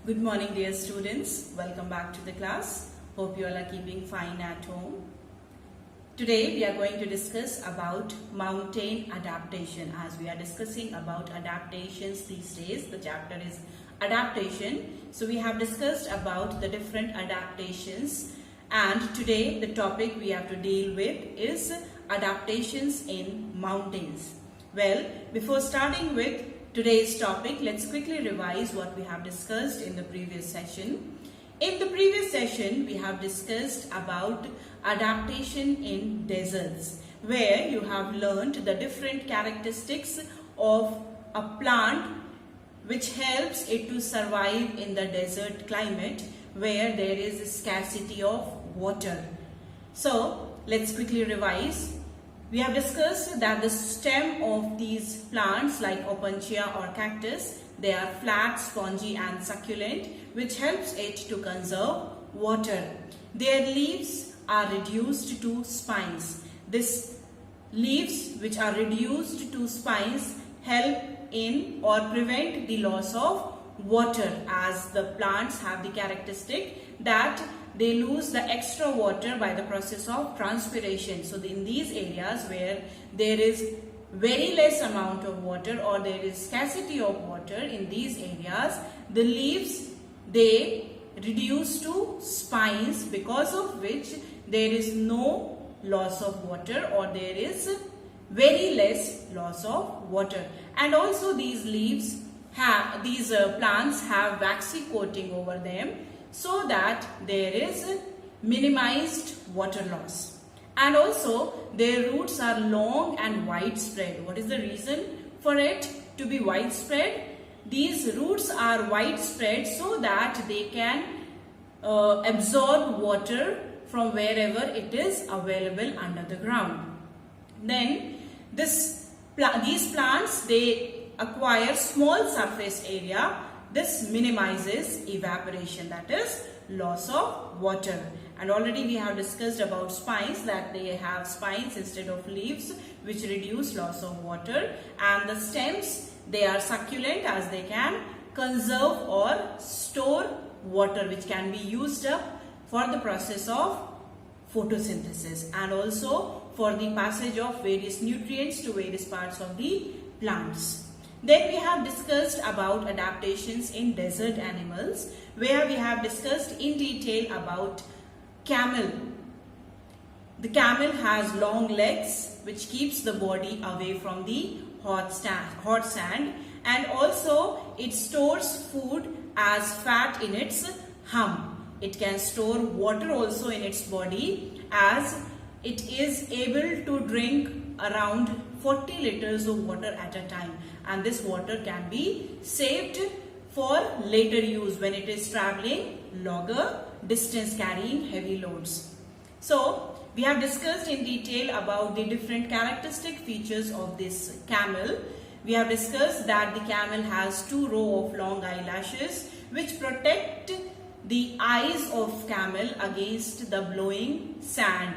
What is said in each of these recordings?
Good morning, dear students. Welcome back to the class. Hope you all are keeping fine at home. Today we are going to discuss about mountain adaptation. As we are discussing about adaptations these days, the chapter is adaptation. So we have discussed about the different adaptations, and today the topic we have to deal with is adaptations in mountains. Well, before starting with today's topic, let's quickly revise what we have discussed in the previous session. In the previous session, we have discussed about adaptation in deserts, where you have learned the different characteristics of a plant which helps it to survive in the desert climate where there is a scarcity of water. So, let's quickly revise. We have discussed that the stem of these plants like opuntia or cactus, they are flat, spongy and succulent, which helps it to conserve water. Their leaves are reduced to spines. These leaves which are reduced to spines help in or prevent the loss of water, as the plants have the characteristic that they lose the extra water by the process of transpiration. So in these areas where there is very less amount of water or there is scarcity of water, in these areas the leaves they reduce to spines, because of which there is no loss of water or there is very less loss of water. And also these leaves have, plants have waxy coating over them, so that there is minimized water loss. And also their roots are long and widespread. What is the reason for it to be widespread? These roots are widespread so that they can absorb water from wherever it is available under the ground. Then these plants, they acquire small surface area. This minimizes evaporation, that is loss of water. And already we have discussed about spines, that they have spines instead of leaves, which reduce loss of water. And the stems, they are succulent, as they can conserve or store water, which can be used up for the process of photosynthesis and also for the passage of various nutrients to various parts of the plants. Then we have discussed about adaptations in desert animals, where we have discussed in detail about camel. The camel has long legs which keeps the body away from the hot sand, and also it stores food as fat in its hump. It can store water also in its body, as it is able to drink around 40 liters of water at a time, and this water can be saved for later use when it is traveling longer distance carrying heavy loads. So we have discussed in detail about the different characteristic features of this camel. We have discussed that the camel has 2 rows of long eyelashes which protect the eyes of camel against the blowing sand.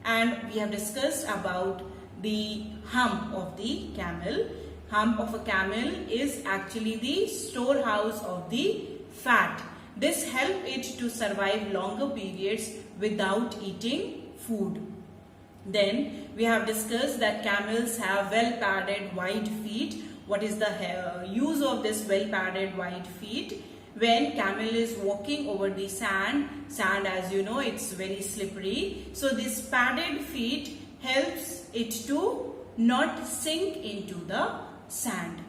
And we have discussed about the hump of the camel. Hump of a camel is actually the storehouse of the fat. This helps it to survive longer periods without eating food. Then we have discussed that camels have well padded wide feet. What is the use of this well padded wide feet? When camel is walking over the sand as you know, it's very slippery. So this padded feet helps it to not sink into the sand.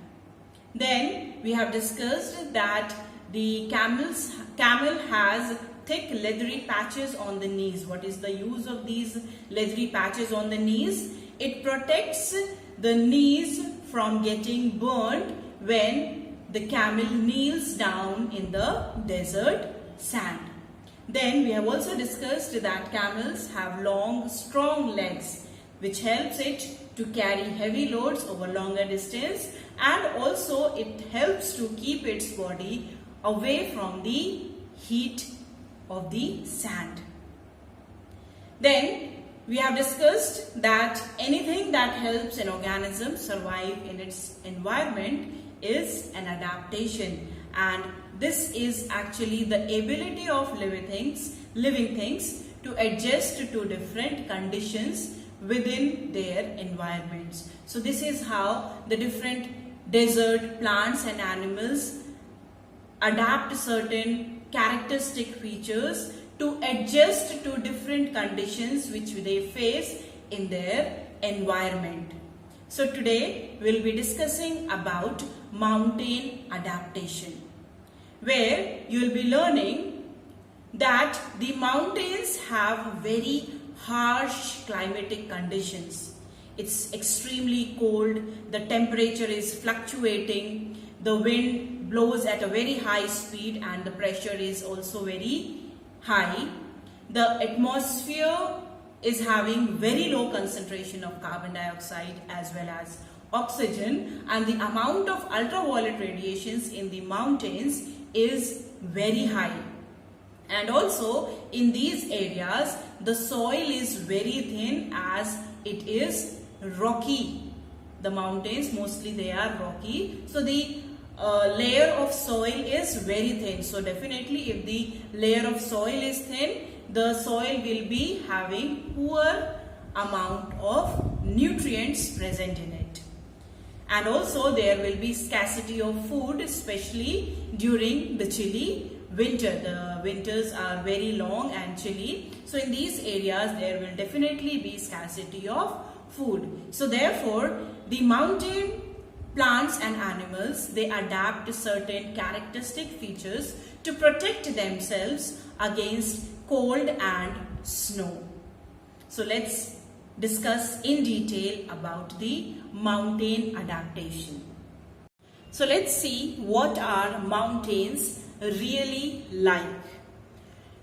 Then we have discussed that the camel has thick leathery patches on the knees. What is the use of these leathery patches on the knees? It protects the knees from getting burnt when the camel kneels down in the desert sand. Then we have also discussed that camels have long, strong legs, which helps it to carry heavy loads over longer distance, and also it helps to keep its body away from the heat of the sand. Then we have discussed that anything that helps an organism survive in its environment is an adaptation, and this is actually the ability of living things to adjust to different conditions within their environments. So this is how the different desert plants and animals adapt certain characteristic features to adjust to different conditions which they face in their environment. So today we'll be discussing about mountain adaptation, where you will be learning that the mountains have very harsh climatic conditions. It's extremely cold, the temperature is fluctuating, the wind blows at a very high speed and the pressure is also very high. The atmosphere is having very low concentration of carbon dioxide as well as oxygen, and the amount of ultraviolet radiations in the mountains is very high. And also in these areas the soil is very thin as it is rocky. The mountains mostly they are rocky, so the layer of soil is very thin. So definitely if the layer of soil is thin, the soil will be having poor amount of nutrients present in it. And also there will be scarcity of food, especially during the chilly winter. The winters are very long and chilly. So in these areas there will definitely be scarcity of food. So therefore the mountain plants and animals, they adapt certain characteristic features to protect themselves against cold and snow. So let's discuss in detail about the mountain adaptation. So let's see what are mountains really like.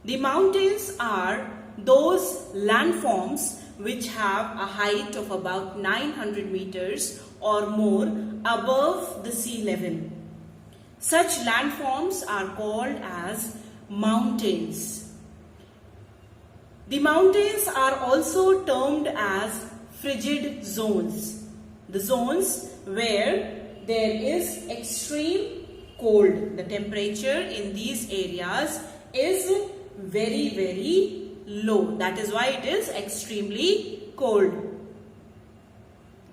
The mountains are those landforms which have a height of about 900 meters or more above the sea level. Such landforms are called as mountains. The mountains are also termed as frigid zones. The zones where there is extreme cold. The temperature in these areas is very, very low. That is why it is extremely cold.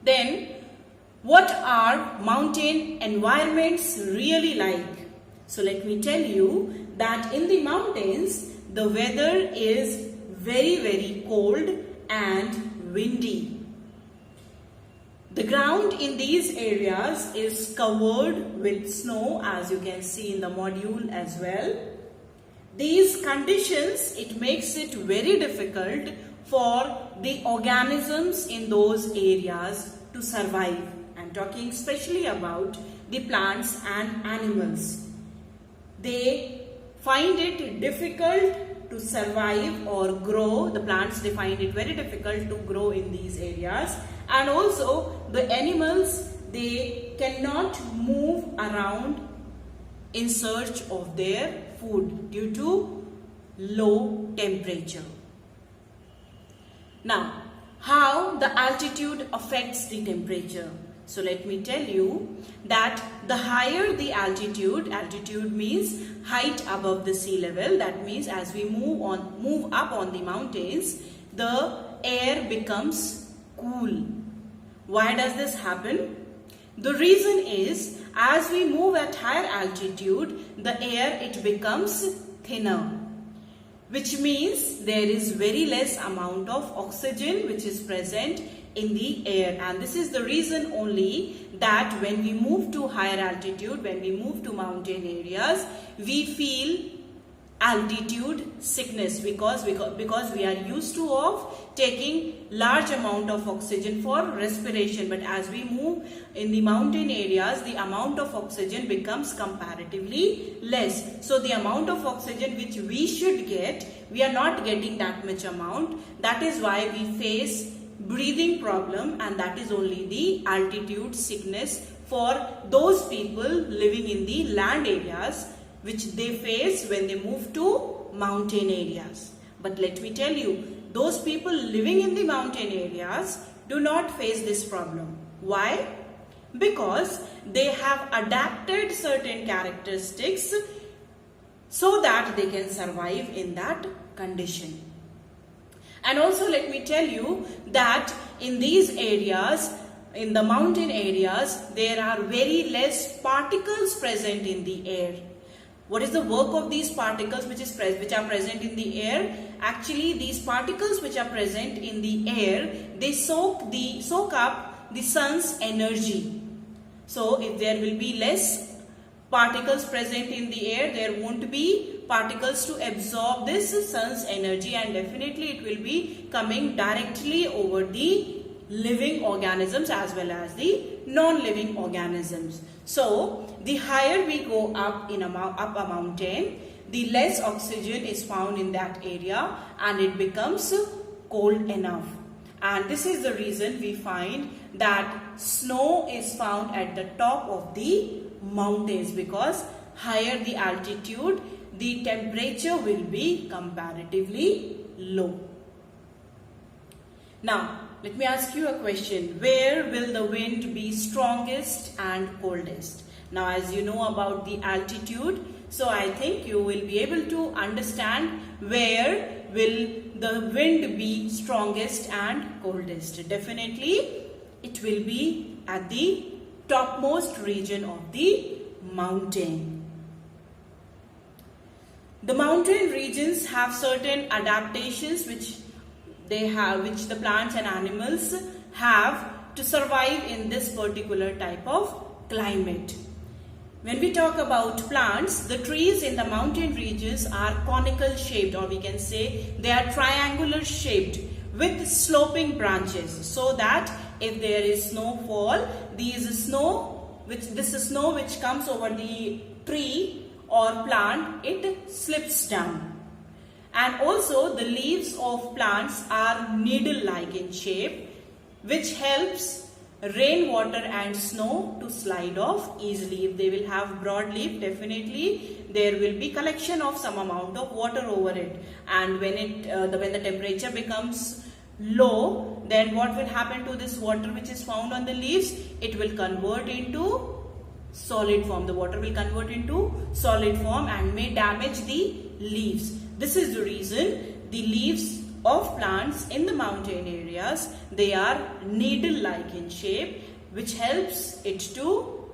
Then, what are mountain environments really like? So let me tell you that in the mountains, the weather is very, very cold and windy. The ground in these areas is covered with snow, as you can see in the module as well. These conditions, it makes it very difficult for the organisms in those areas to survive. I'm talking especially about the plants and animals. They find it difficult to survive or grow. The plants, they find it very difficult to grow in these areas. And also the animals, they cannot move around in search of their food due to low temperature. Now, how the altitude affects the temperature? So let me tell you that the higher the altitude means height above the sea level. That means as we move up on the mountains, the air becomes cool. Why does this happen? The reason is, as we move at higher altitude, the air, it becomes thinner, which means there is very less amount of oxygen which is present in the air. And this is the reason only that when we move to higher altitude, when we move to mountain areas, we feel altitude sickness because we are used to of taking large amount of oxygen for respiration. But as we move in the mountain areas, the amount of oxygen becomes comparatively less. So the amount of oxygen which we should get, we are not getting that much amount. That is why we face breathing problem, and that is only the altitude sickness for those people living in the land areas, which they face when they move to mountain areas. But let me tell you, those people living in the mountain areas do not face this problem. Why? Because they have adapted certain characteristics so that they can survive in that condition. And also let me tell you that in these areas, in the mountain areas, there are very less particles present in the air. What is the work of these particles which are present in the air? Actually, these particles which are present in the air, they soak up the sun's energy. So if there will be less particles present in the air, there won't be particles to absorb this sun's energy, and definitely it will be coming directly over the living organisms as well as the non-living organisms. So the higher we go up a mountain, the less oxygen is found in that area and it becomes cold enough. And this is the reason we find that snow is found at the top of the mountains, because higher the altitude, the temperature will be comparatively low. Now, let me ask you a question. Where will the wind be strongest and coldest? Now, as you know about the altitude, so I think you will be able to understand where will the wind be strongest and coldest. Definitely, it will be at the topmost region of the mountain. The mountain regions have certain adaptations which the plants and animals have to survive in this particular type of climate. When we talk about plants, the trees in the mountain regions are conical shaped, or we can say they are triangular shaped with sloping branches, so that if there is snowfall, this snow which comes over the tree or plant, it slips down. And also the leaves of plants are needle-like in shape, which helps rainwater and snow to slide off easily. If they will have broad leaf, definitely there will be collection of some amount of water over it. And when the temperature becomes low, then what will happen to this water which is found on the leaves? It will convert into solid form. The water will convert into solid form and may damage the leaves. This is the reason the leaves of plants in the mountain areas, they are needle-like in shape, which helps it to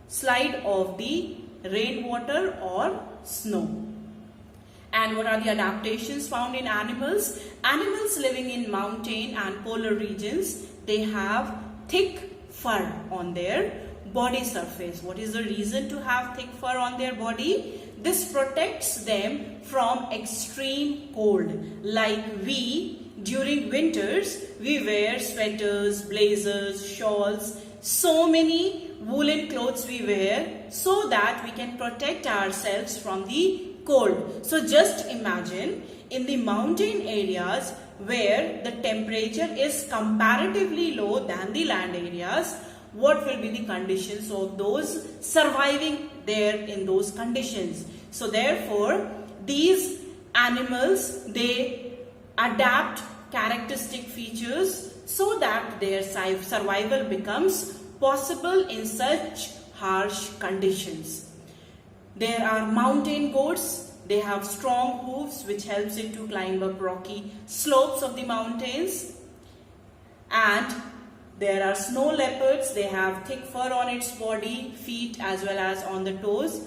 slide off the rainwater or snow. And what are the adaptations found in animals? Animals living in mountain and polar regions, they have thick fur on their body surface. What is the reason to have thick fur on their body? This protects them from extreme cold. Like we, during winters, we wear sweaters, blazers, shawls, so many woolen clothes we wear so that we can protect ourselves from the cold. So just imagine in the mountain areas where the temperature is comparatively low than the land areas, what will be the conditions of those surviving there in those conditions. So therefore, these animals, they adapt characteristic features so that their survival becomes possible in such harsh conditions. There are mountain goats. They have strong hooves which helps it to climb up rocky slopes of the mountains. And there are snow leopards. They have thick fur on its body, feet as well as on the toes.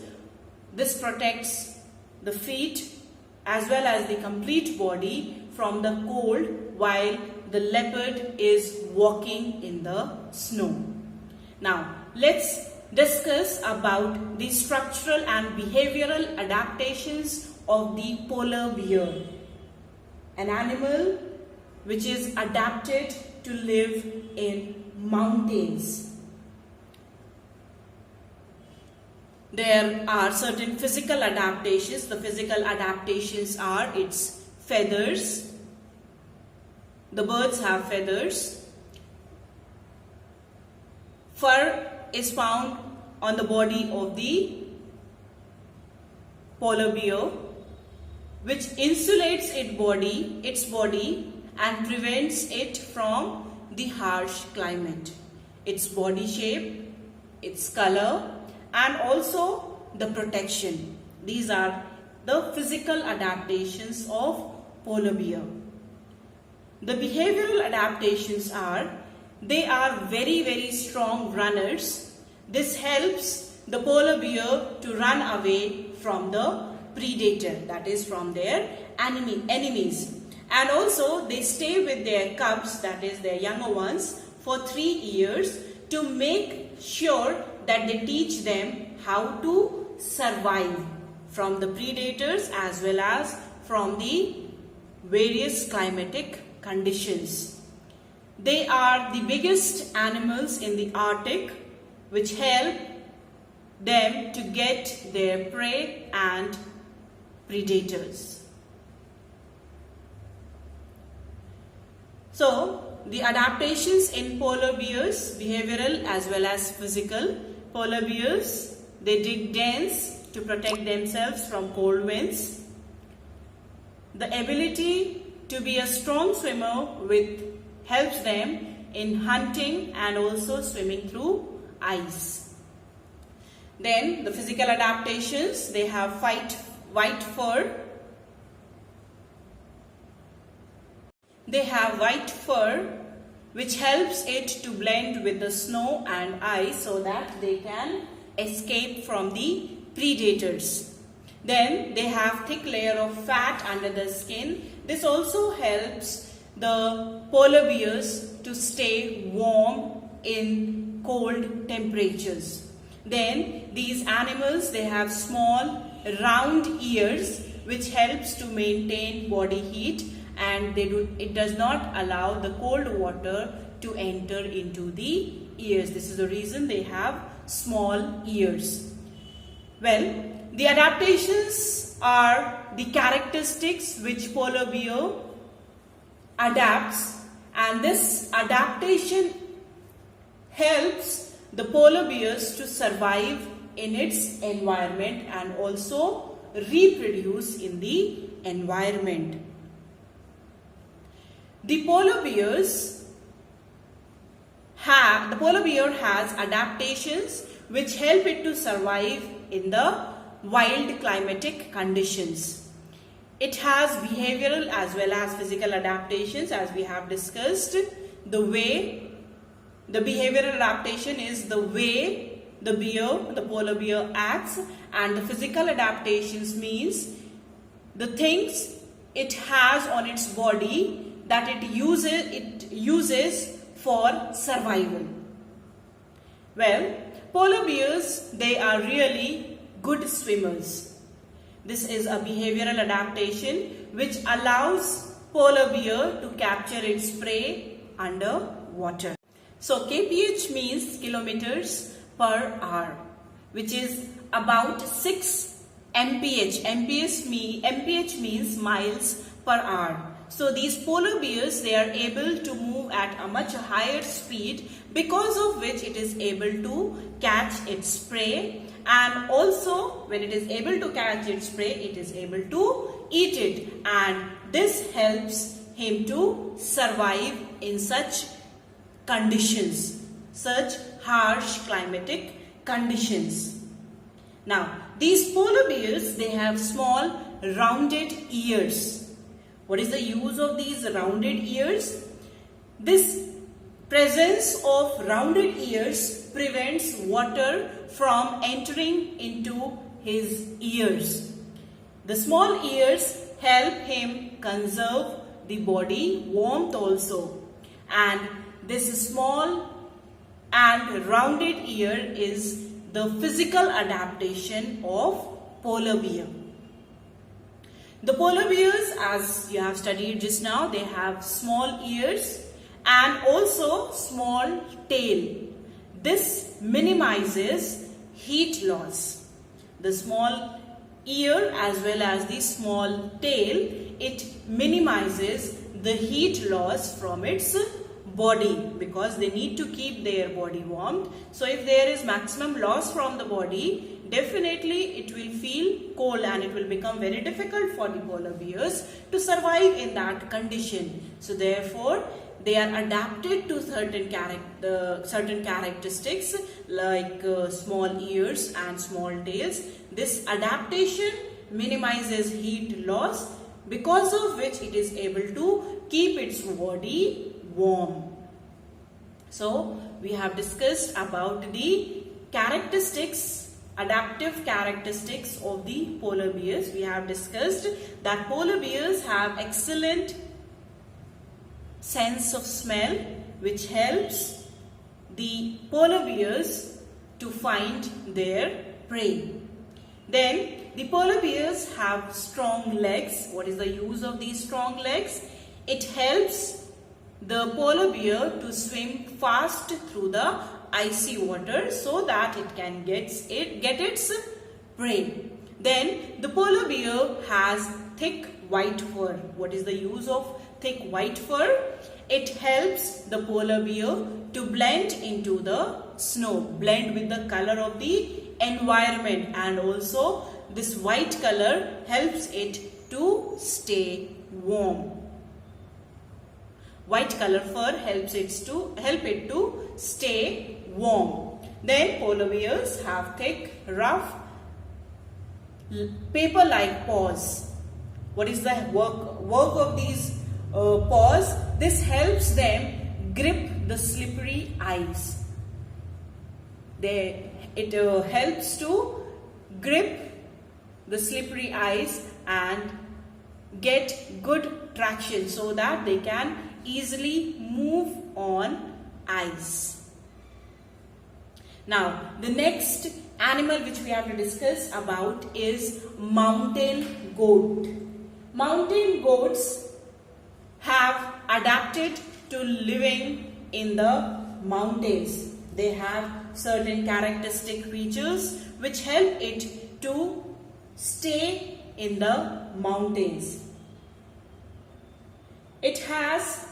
This protects the feet as well as the complete body from the cold while the leopard is walking in the snow. Now, let's discuss about the structural and behavioral adaptations of the polar bear, an animal which is adapted to live in mountains. There are certain physical adaptations. The physical adaptations are its feathers. The birds have feathers. Fur is found on the body of the polar bear, which insulates its body and prevents it from the harsh climate. Its body shape, its color, and also the protection. These are the physical adaptations of polar bear. The behavioral adaptations are, they are very strong runners. This helps the polar bear to run away from the predator, that is from their enemies. And also they stay with their cubs, that is their younger ones, for 3 years to make sure that they teach them how to survive from the predators as well as from the various climatic conditions. They are the biggest animals in the Arctic, which help them to get their prey and predators. So, the adaptations in polar bears, behavioral as well as physical. Polar bears, they dig dens to protect themselves from cold winds. The ability to be a strong swimmer helps them in hunting and also swimming through ice. Then the physical adaptations, they have white fur. They have white fur which helps it to blend with the snow and ice so that they can escape from the predators. Then they have thick layer of fat under the skin. This also helps the polar bears to stay warm in cold temperatures. Then these animals, they have small round ears which helps to maintain body heat, and it does not allow the cold water to enter into the ears. This is the reason they have small ears. Well, the adaptations are the characteristics which polar bear adapts, and this adaptation helps the polar bears to survive in its environment and also reproduce in the environment. The polar bear has adaptations which help it to survive in the wild climatic conditions. It has behavioral as well as physical adaptations, as we have discussed. The behavioral adaptation is the way the polar bear acts, and the physical adaptations means the things it has on its body that it uses for survival. Well, polar bears, they are really good swimmers. This is a behavioral adaptation which allows polar bear to capture its prey underwater. So kph means kilometers per hour, which is about 6 mph. mph means miles per hour. So these polar bears, they are able to move at a much higher speed, because of which it is able to catch its prey, and also when it is able to catch its prey, it is able to eat it, and this helps him to survive in such conditions, such harsh climatic conditions. Now, these polar bears, they have small rounded ears. What is the use of these rounded ears? This presence of rounded ears prevents water from entering into his ears. The small ears help him conserve the body warmth also. And this small and rounded ear is the physical adaptation of polar bear. The polar bears, as you have studied just now, they have small ears and also small tail. This minimizes heat loss. The small ear as well as the small tail, it minimizes the heat loss from its body, because they need to keep their body warm. So if there is maximum loss from the body, definitely it will feel cold and it will become very difficult for the polar bears to survive in that condition. So therefore they are adapted to certain characteristics like small ears and small tails. This adaptation minimizes heat loss, because of which it is able to keep its body warm. So we have discussed about the characteristics, adaptive characteristics of the polar bears. We have discussed that polar bears have excellent sense of smell, which helps the polar bears to find their prey. Then the polar bears have strong legs. What is the use of these strong legs? It helps the polar bear to swim fast through the icy water so that it can get its prey. Then the polar bear has thick white fur. What is the use of thick white fur? It helps the polar bear to blend into the snow, blend with the color of the environment, and also this white color helps it to stay warm. White color fur helps it to stay warm. Then polar bears have thick, rough, paper-like paws. What is the work of these paws? This helps them grip the slippery ice. It helps to grip the slippery ice and get good traction so that they can easily move on ice. Now, the next animal which we have to discuss about is mountain goat. Mountain goats have adapted to living in the mountains. They have certain characteristic features which help it to stay in the mountains. It has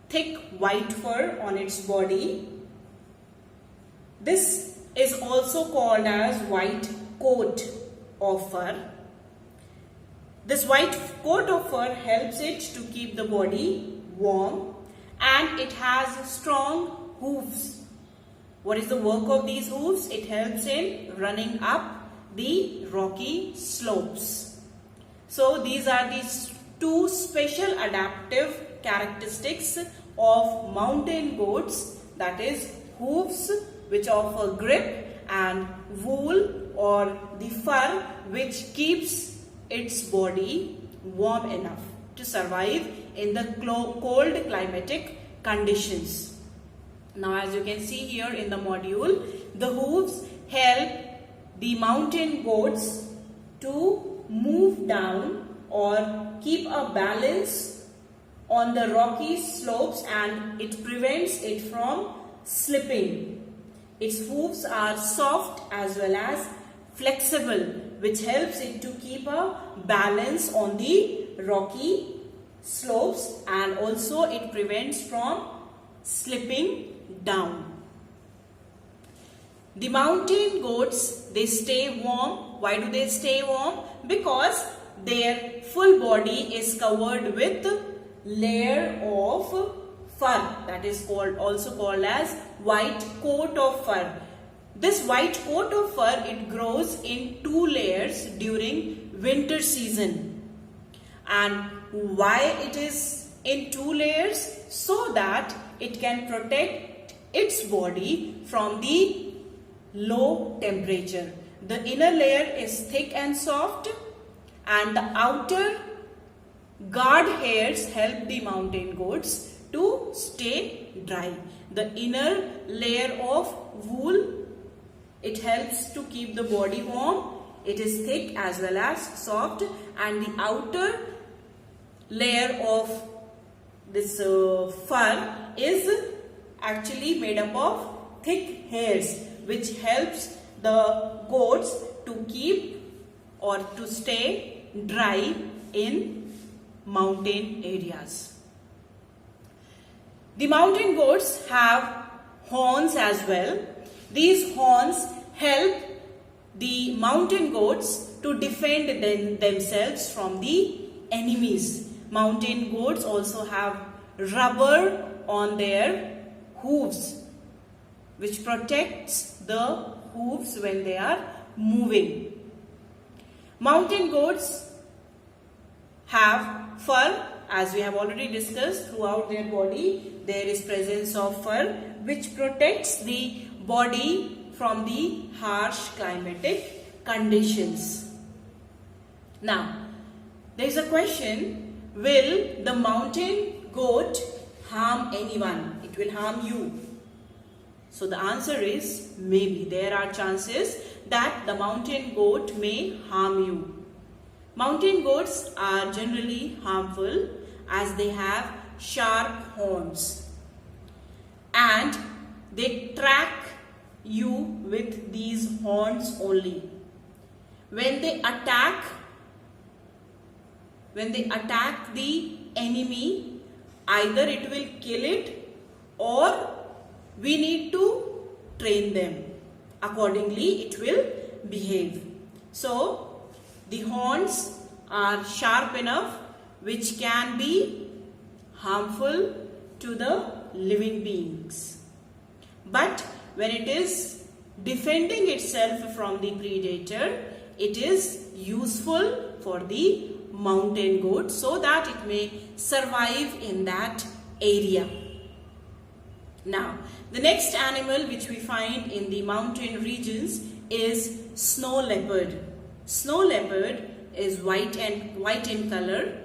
thick white fur on its body. This is also called as white coat of fur. This white coat of fur helps it to keep the body warm, and it has strong hooves. What is the work of these hooves? It helps in running up the rocky slopes. So these are the two special adaptive characteristics of mountain goats, that is hooves which offer grip and wool or the fur which keeps its body warm enough to survive in the cold climatic conditions. Now, as you can see here in the module, the hooves help the mountain goats to move down or keep a balance on the rocky slopes, and it prevents it from slipping. Its hooves are soft as well as flexible, which helps it to keep a balance on the rocky slopes, and also it prevents from slipping down. The mountain goats, they stay warm. Why do they stay warm? Because their full body is covered with layer of fur, that is also called as white coat of fur. This white coat of fur, it grows in 2 layers during winter season. And why it is in 2 layers? So that it can protect its body from the low temperature. The inner layer is thick and soft, and the outer guard hairs help the mountain goats to stay dry. The inner layer of wool, it helps to keep the body warm. It is thick as well as soft, and the outer layer of this fur is actually made up of thick hairs, which helps the goats to keep or to stay dry in mountain areas. The mountain goats have horns as well. These horns help the mountain goats to defend themselves from the enemies. Mountain goats also have rubber on their hooves, which protects the hooves when they are moving. Mountain goats have fur, as we have already discussed. Throughout their body there is presence of fur which protects the body from the harsh climatic conditions. Now, there is a question, will the mountain goat harm anyone? It will harm you. So the answer is maybe. There are chances that the mountain goat may harm you. Mountain goats are generally harmful as they have sharp horns and they track you with these horns only. When they attack the enemy, either it will kill it or we need to train them. Accordingly, it will behave. So, the horns are sharp enough which can be harmful to the living beings. But when it is defending itself from the predator, it is useful for the mountain goat so that it may survive in that area. Now, the next animal which we find in the mountain regions is snow leopard. Snow leopard is white in color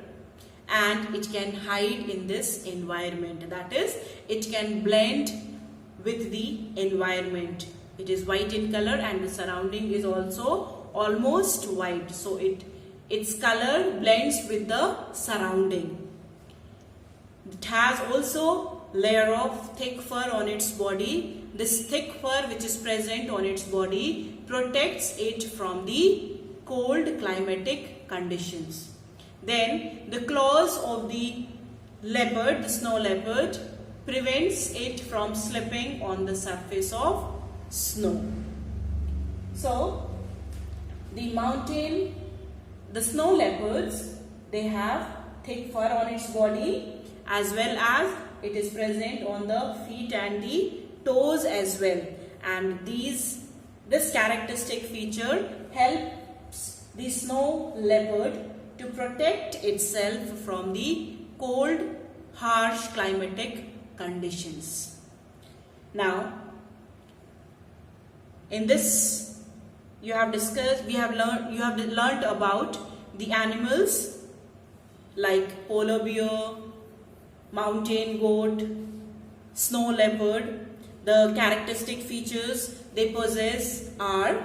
and it can hide in this environment. That is, it can blend with the environment. It is white in color and the surrounding is also almost white. So its color blends with the surrounding. It has also layer of thick fur on its body. This thick fur which is present on its body protects it from the cold climatic conditions. Then the claws of the leopard, the snow leopard, prevents it from slipping on the surface of snow. So the snow leopards, they have thick fur on its body as well as it is present on the feet and the toes as well. And this characteristic feature helps the snow leopard to protect itself from the cold, harsh climatic conditions. Now, in this we have learned about the animals like polar bear, mountain goat, snow leopard. The characteristic features they possess are,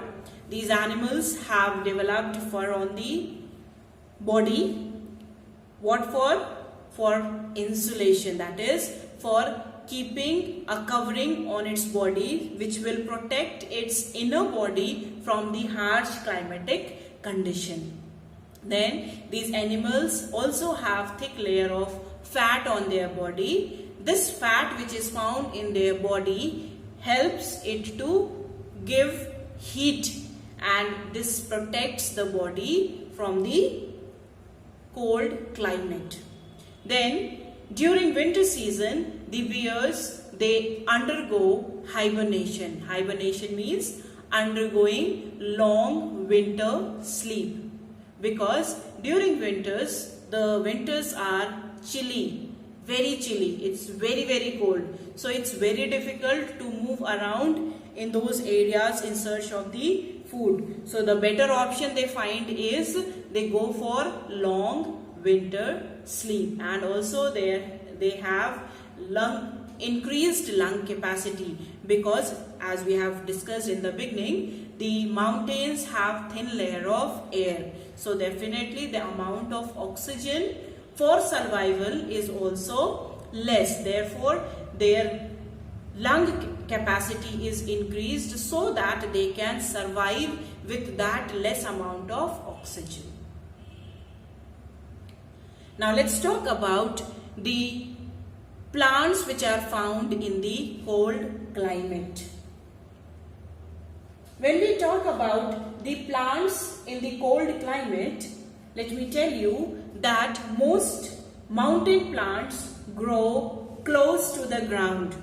these animals have developed fur on the body. What for? For insulation, that is for keeping a covering on its body which will protect its inner body from the harsh climatic condition. Then these animals also have thick layer of fat on their body. This fat which is found in their body helps it to give heat and this protects the body from the cold climate. Then during winter season, the bears, they undergo hibernation. Hibernation means undergoing long winter sleep, because during winters, the winters are chilly, very chilly. It's very cold. So it's very difficult to move around in those areas in search of the food. So the better option they find is they go for long winter sleep, and also they have increased lung capacity, because as we have discussed in the beginning, the mountains have thin layer of air. So definitely the amount of oxygen for survival is also less. Therefore, their lung capacity is increased so that they can survive with that less amount of oxygen. Now let's talk about the plants which are found in the cold climate. When we talk about the plants in the cold climate, let me tell you that most mountain plants grow close to the ground.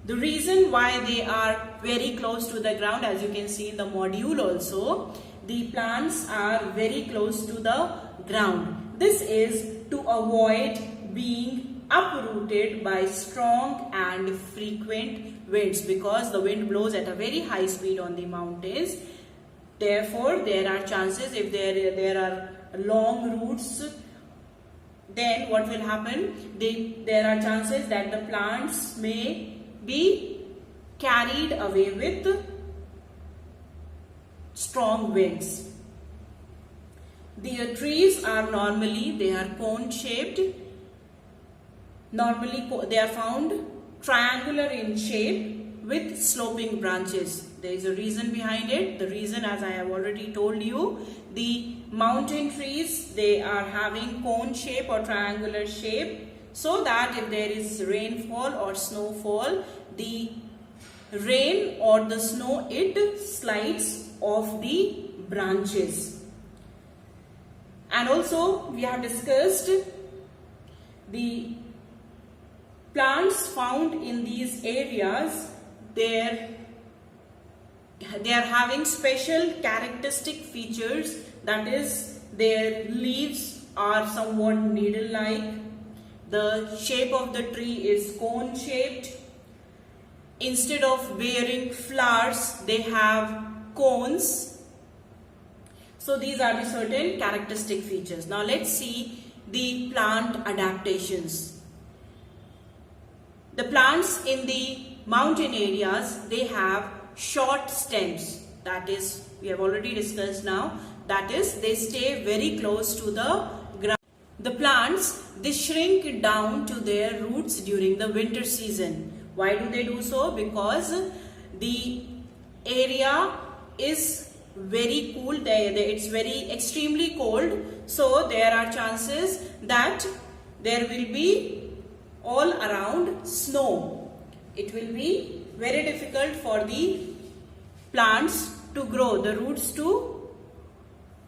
The reason why they are very close to the ground, as you can see in the module also, the plants are very close to the ground. This is to avoid being uprooted by strong and frequent winds, because the wind blows at a very high speed on the mountains. Therefore, there are chances, if there are long roots, then what will happen? There are chances that the plants may be carried away with strong winds. The trees are normally, they are cone shaped. Normally they are found triangular in shape with sloping branches. There is a reason behind it. The reason, as I have already told you, the mountain trees, they are having cone shape or triangular shape, so that if there is rainfall or snowfall, the rain or the snow, it slides off the branches. And also we have discussed the plants found in these areas, they are having special characteristic features, that is, their leaves are somewhat needle-like, the shape of the tree is cone-shaped, instead of bearing flowers, they have cones. So these are the certain characteristic features. Now let's see the plant adaptations. The plants in the mountain areas, they have short stems, that is, we have already discussed now, that is, they stay very close to the ground. The plants, they shrink down to their roots during the winter season. Why do they do so? Because the area is very cool, it's very extremely cold, so there are chances that there will be all around snow. It will be very difficult for the plants to grow, the roots to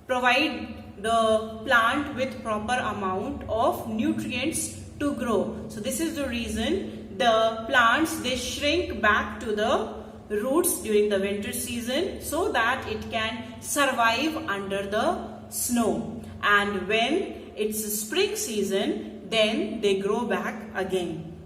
provide the plant with proper amount of nutrients to grow. So this is the reason the plants, they shrink back to the roots during the winter season, so that it can survive under the snow. And when it's spring season, then they grow back again.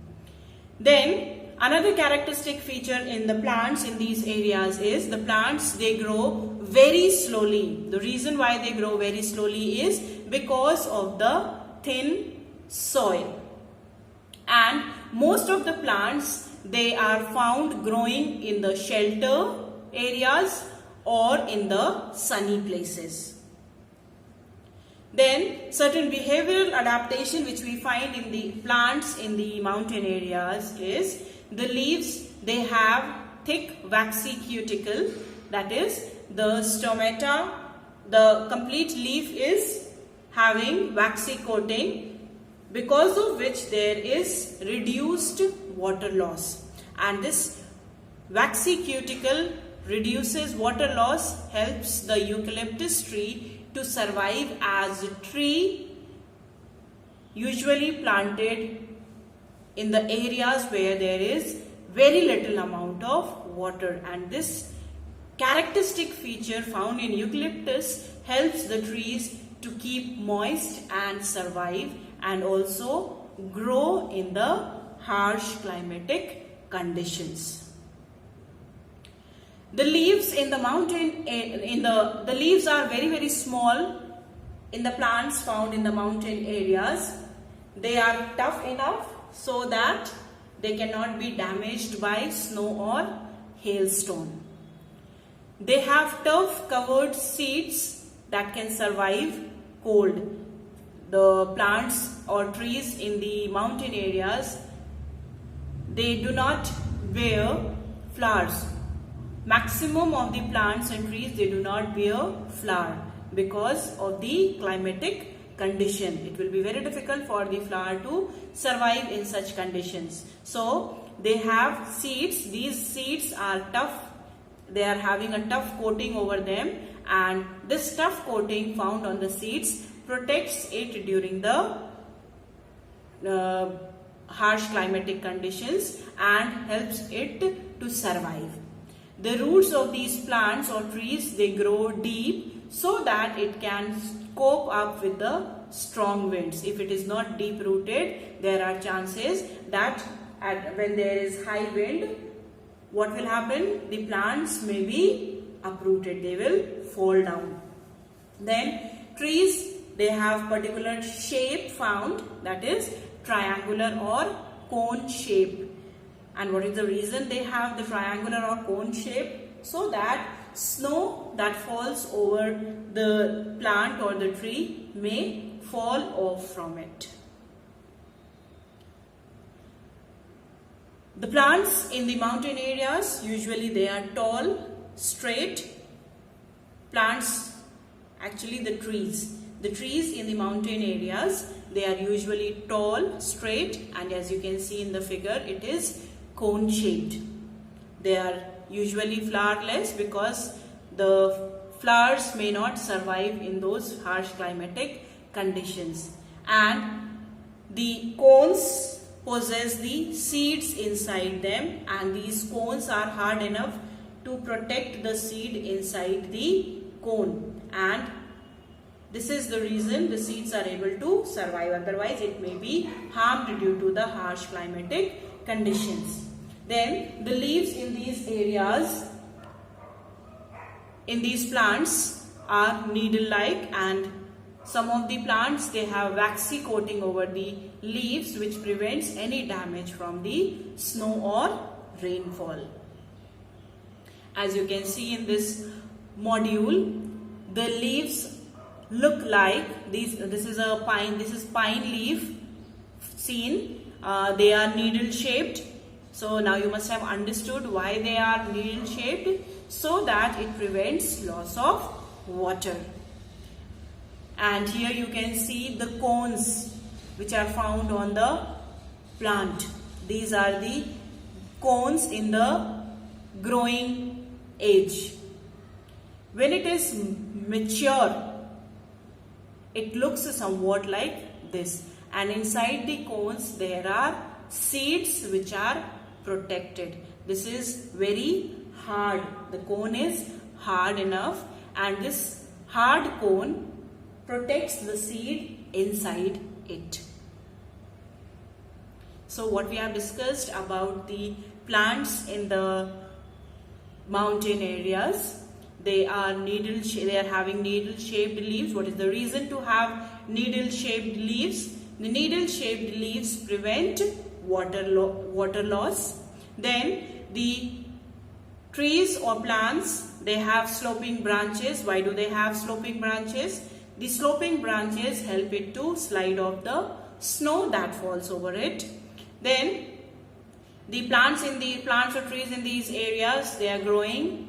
Then another characteristic feature in the plants in these areas is the plants, they grow very slowly. The reason why they grow very slowly is because of the thin soil. And most of the plants, they are found growing in the shelter areas or in the sunny places. Then certain behavioral adaptation which we find in the plants in the mountain areas is the leaves, they have thick waxy cuticle, that is, the stomata, the complete leaf is having waxy coating, because of which there is reduced water loss. And this waxy cuticle reduces water loss, helps the eucalyptus tree to survive as a tree usually planted in the areas where there is very little amount of water. And this characteristic feature found in eucalyptus helps the trees to keep moist and survive, and also grow in the harsh climatic conditions. The leaves in the mountain, the leaves are very small in the plants found in the mountain areas. They are tough enough so that they cannot be damaged by snow or hailstone. They have turf covered seeds that can survive cold. The plants or trees in the mountain areas, they do not bear flowers. Maximum of the plants and trees, they do not bear flower because of the climatic condition. It will be very difficult for the flower to survive in such conditions. So they have seeds. These seeds are tough. They are having a tough coating over them, and this tough coating found on the seeds protects it during the harsh climatic conditions and helps it to survive. The roots of these plants or trees, they grow deep so that it can cope up with the strong winds. If it is not deep rooted, there are chances that when there is high wind, what will happen? The plants may be uprooted, they will fall down. Then trees, they have particular shape found, that is triangular or cone shape. And what is the reason they have the triangular or cone shape? So that snow that falls over the plant or the tree may fall off from it. The plants in the mountain areas, usually they are tall, straight plants. Actually, the trees in the mountain areas, they are usually tall, straight, and as you can see in the figure, it is cone shaped. They are usually flowerless because the flowers may not survive in those harsh climatic conditions, and the cones possess the seeds inside them, and these cones are hard enough to protect the seed inside the cone, and this is the reason the seeds are able to survive. Otherwise, it may be harmed due to the harsh climatic conditions. Then the leaves in these areas, in these plants, are needle-like, and some of the plants, they have waxy coating over the leaves which prevents any damage from the snow or rainfall. As you can see in this module, the leaves look like these. This is pine leaf seen. They are needle shaped. So now you must have understood why they are needle shaped, so that it prevents loss of water. And here you can see the cones which are found on the plant. These are the cones in the growing age. When it is mature, it looks somewhat like this, and inside the cones there are seeds which are protected. This is very hard. The cone is hard enough, and this hard cone protects the seed inside it. So what we have discussed about the plants in the mountain areas, they are having needle shaped leaves. What is the reason to have needle shaped leaves? The needle shaped leaves prevent water loss. Then the trees or plants, they have sloping branches. Why do they have sloping branches? The sloping branches help it to slide off the snow that falls over it. Then the plants or trees in these areas, they are growing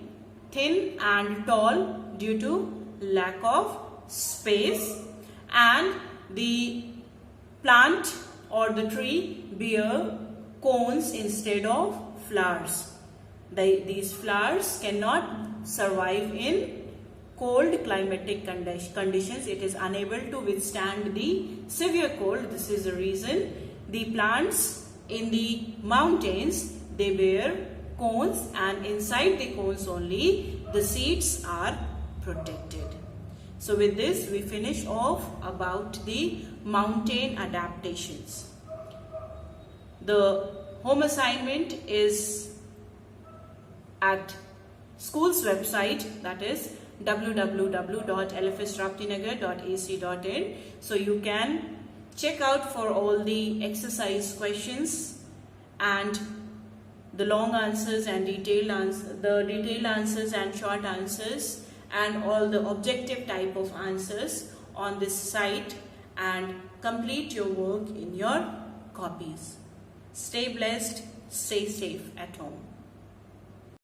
thin and tall due to lack of space, and the plant or the tree bear cones instead of flowers. These flowers cannot survive in cold climatic conditions. It is unable to withstand the severe cold. This is the reason the plants in the mountains, they bear cones, and inside the cones only the seeds are protected. So with this we finish off about the mountain adaptations. The home assignment is at school's website, that is www.lfsraptinagar.ac.in. So you can check out for all the exercise questions and the long answers and detailed answers and short answers and all the objective type of answers on this site, and complete your work in your copies. Stay blessed, stay safe at home.